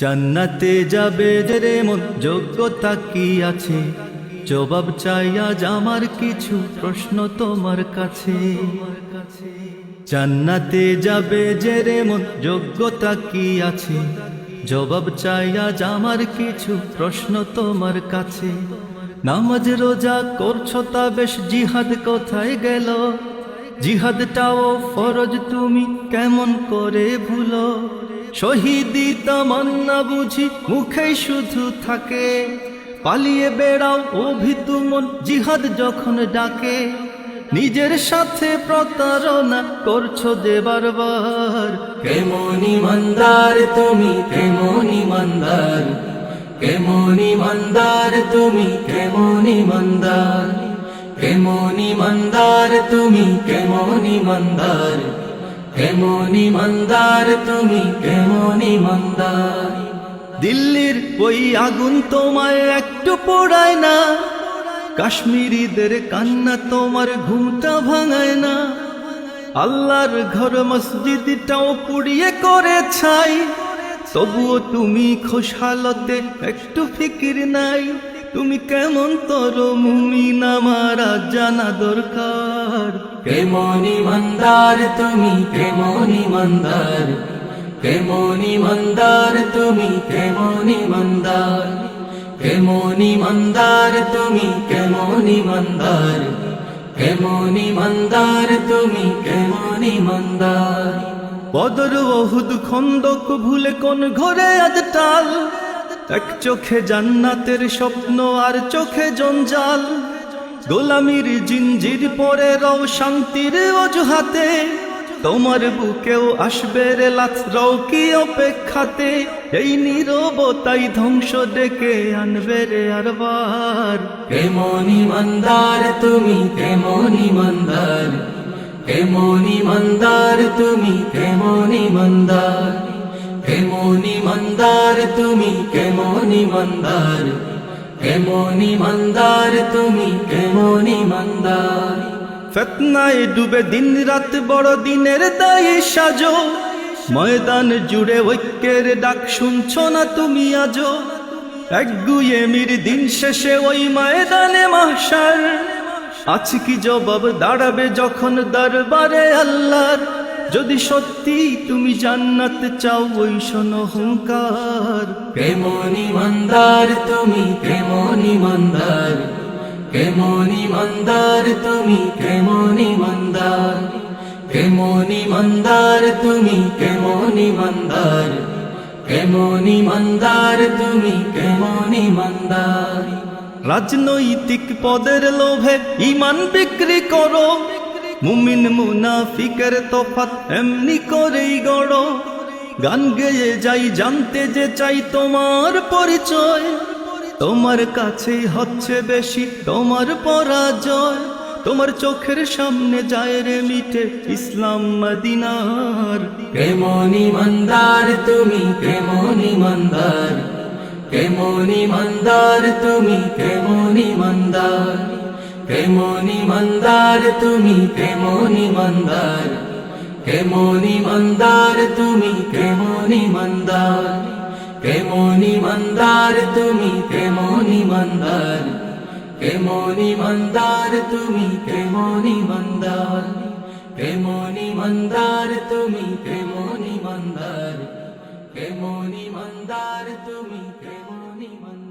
জান্নাতে যাবে যে রে মন, যোগ্যতা কি আছে? জবাব চাই আজ আমার কিছু প্রশ্ন তোমার কাছে। জান্নাতে যাবে যে রে মন, যোগ্যতা কি আছে? জবাব চাই আজ আমার কিছু প্রশ্ন তোমার কাছে। নামাজ রোজা করছো তা বেশ, জিহাদ কোথায় গেল? জিহাদটাও ফরজ তুমি কেমন করে ভুলো? শহীদি তামান্না বুঝি মুখে শুধু থাকে, পালিয়ে বেড়াও অভিতু মন জিহাদ যখন ডাকে। নিজের সাথে প্রতারণা করছো যে বারবার। কেমন ইমানদার তুমি, কেমন ইমানদার, কেমন ইমানদার তুমি, কেমন ইমানদার, কেমন ইমানদার তুমি, কেমন ইমানদার, কেমন ইমানদার তুমি, কেমন ইমানদার। দিল্লির ওই আগুন তোমায় একটু পোড়ায় না, কাশ্মীরিদের কান্না তোমার ঘুমটা ভাঙায় না। আল্লাহর ঘর মসজিদটাও পুড়িয়ে করে ছাই, তবুও তুমি খোশহালতে একটু ফিকির নাই। তুমি কেমন তর মুমিন আমার আজ জানা দরকার। কেমন ইমানদার তুমি, কেমন ইমানদার, কেমন ইমানদার তুমি, কেমন ইমানদার, কেমন ইমানদার তুমি, কেমন ইমানদার, কেমন ইমানদার তুমি, কেমন ইমানদার। বদর ওহুদ খন্দক ভুলে কোন ঘরে আজ টাল, এক চোখে জান্নাতের স্বপ্ন আর চোখে জঞ্জাল। গোলামির জিঞ্জির পরে রও শান্তির অজুহাতে, তোমার বুকেও আসবে রে লাথ রও কি অপেক্ষাতে। এই নীরবতাই ধ্বংস ডেকে আনবে রে আরবার। কেমন ইমানদার তুমি, কেমন ইমানদার, কেমন ইমানদার তুমি, কেমন ইমানদার, কেমন ইমানদার তুমি, কেমন ইমানদার, কেমন ইমানদার তুমি, কেমন ইমানদার। ফিতনায় ডুবে দিন রাত বড় দিনের দায়ে সাজো, ময়দান জুড়ে ঐক্যের ডাক শুনছো না তুমি আজো। এক গুয়েমির দিন শেষে ওই ময়দানে মাহশার, আছে কি জবাব দাঁড়াবে যখন দরবারে আল্লাহর। যদি সত্যি তুমি জান্নাত চাও ওই শোনো হুঙ্কার। কেমন ইমানদার তুমি, কেমন ইমানদার, কেমন ইমানদার তুমি, কেমন ইমানদার, কেমন ইমানদার তুমি, কেমন ইমানদার, কেমন ইমানদার তুমি, কেমন ইমানদার। রাজনৈতিক পদের লোভে ইমান বিক্রি করো, মুমিন মুনাফিকের তফাৎ এমনি করেই গড়ো। গান গেয়ে যাই জানতে যে চাই তোমার পরিচয়, তোমার কাছেই হচ্ছে বেশি তোমার পরাজয়। তোমার চোখের সামনে যায় রে মিটে ইসলাম মদিনার। কেমন ইমানদার তুমি, কেমন ইমানদার, কেমন ইমানদার তুমি, কেমন ইমানদার, কেমন ইমানদার তুমি, কেমন ইমানদার, কেমন ইমানদার তুমি, কেমন ইমানদার, কেমন ইমানদার তুমি, কেমন ইমানদার, কেমন ইমানদার তুমি, কেমন ইমানদার, কেমন ইমানদার তুমি, কেমন ইমানদার, কেমন ইমানদার তুমি, কেমন ইমানদার।